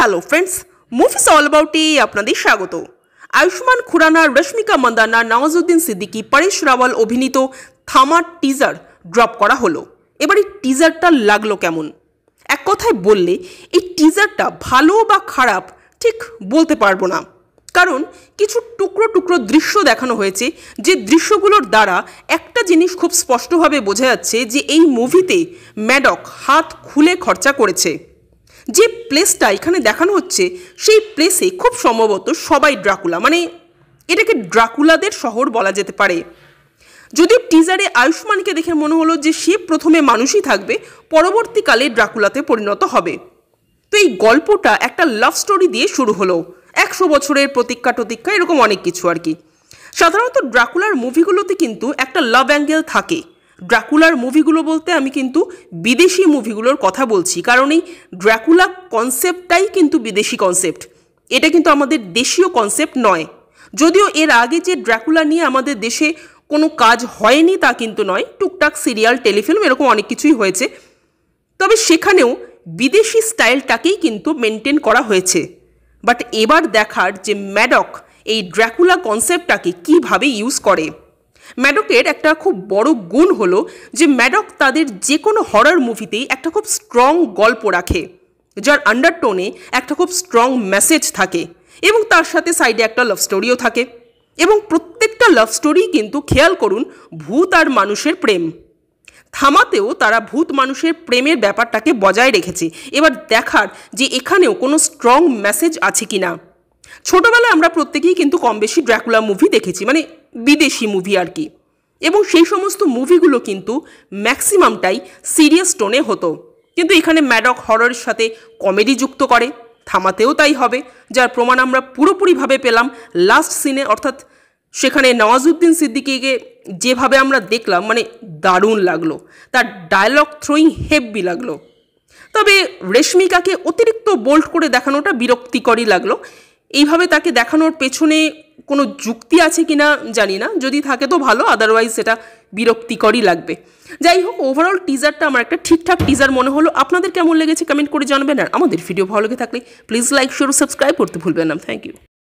Hello friends, movies all অ্যাবাউটে আপনাদের স্বাগত। আয়ুষ্মান খুরানা, রশ্মিকা মান্দানা, নওয়াজুদ্দিন সিদ্দিকী, পরেশ রাওয়াল অভিনীত থামার টিজার ড্রপ করা হলো। এবার এই টিজারটা লাগলো কেমন? এক কথায় বললে এই টিজারটা ভালো বা খারাপ ঠিক বলতে পারবো না, কারণ কিছু টুকরো টুকরো দৃশ্য দেখানো হয়েছে, যে দৃশ্যগুলোর দ্বারা একটা জিনিস খুব স্পষ্টভাবে বোঝা যাচ্ছে যে এই মুভিতে ম্যাডক হাত খুলে খরচা করেছে। যে প্লেসটা এখানে দেখানো হচ্ছে সেই প্লেসে খুব সম্ভবত সবাই ড্রাকুলা, মানে এটাকে ড্রাকুলাদের শহর বলা যেতে পারে। যদিও টিজারে আয়ুষ্মানকে দেখে মনে হলো যে সে প্রথমে মানুষই থাকবে, পরবর্তীকালে ড্রাকুলাতে পরিণত হবে। তো এই গল্পটা একটা লাভ স্টোরি দিয়ে শুরু হলো, 100 বছরের প্রতীক্ষা টতীক্ষা এরকম অনেক কিছু আর কি। সাধারণত ড্রাকুলার মুভিগুলোতে কিন্তু একটা লাভ অ্যাঙ্গেল থাকে। ড্রাকুলার মুভিগুলো বলতে আমি কিন্তু বিদেশি মুভিগুলোর কথা বলছি, কারণ এই ড্রাকুলা কনসেপ্টটাই কিন্তু বিদেশি কনসেপ্ট, এটা কিন্তু আমাদের দেশীয় কনসেপ্ট নয়। যদিও এর আগে যে ড্রাকুলা নিয়ে আমাদের দেশে কোনো কাজ হয়নি তা কিন্তু নয়, টুকটাক সিরিয়াল, টেলিফিল্ম এরকম অনেক কিছুই হয়েছে, তবে সেখানেও বিদেশি স্টাইলটাকেই কিন্তু মেনটেন করা হয়েছে। বাট এবার দেখার যে ম্যাডক এই ড্রাকুলা কনসেপ্টটাকে কীভাবে ইউজ করে। ম্যাডকের একটা খুব বড় গুণ হলো যে ম্যাডক তাদের যে কোনো হরর মুভিতেই একটা খুব স্ট্রং গল্প রাখে, যার আন্ডারটোনে একটা খুব স্ট্রং মেসেজ থাকে, এবং তার সাথে সাইডে একটা লাভ স্টোরিও থাকে। এবং প্রত্যেকটা লাভ স্টোরি কিন্তু খেয়াল করুন ভূত আর মানুষের প্রেম। থামাতেও তারা ভূত মানুষের প্রেমের ব্যাপারটাকে বজায় রেখেছে। এবার দেখার যে এখানেও কোনো স্ট্রং মেসেজ আছে কি না। ছোটোবেলায় আমরা প্রত্যেকেই কিন্তু কম বেশি ড্রাকুলা মুভি দেখেছি, মানে বিদেশি মুভি আর কি, এবং সেই সমস্ত মুভিগুলো কিন্তু ম্যাক্সিমামটাই সিরিয়াস টোনে হতো। কিন্তু এখানে ম্যাডক হররের সাথে কমেডি যুক্ত করে, থামাতেও তাই হবে, যার প্রমাণ আমরা পুরোপুরিভাবে পেলাম লাস্ট সিনে। অর্থাৎ সেখানে নওয়াজুদ্দিন সিদ্দিকীকে যেভাবে আমরা দেখলাম, মানে দারুণ লাগলো, তার ডায়লগ থ্রোয়িং হেভি লাগলো। তবে রেশমিকাকে অতিরিক্ত বোল্ড করে দেখানোটা বিরক্তিকরই লাগলো। এইভাবে তাকে দেখানোর পেছনে কোনো যুক্তি আছে কিনা জানি না, যদি থাকে তো ভালো, আদারওয়াইজ সেটা বিরক্তিকরই লাগবে। যাই হোক, ওভারঅল টিজারটা আমার একটা ঠিকঠাক টিজার মনে হলো। আপনাদের কেমন লেগেছে কমেন্ট করে জানাবেন, আর আমাদের ভিডিও ভালো লেগে থাকলে প্লিজ লাইক, শেয়ার ও সাবস্ক্রাইব করতে ভুলবেন না। Thank you.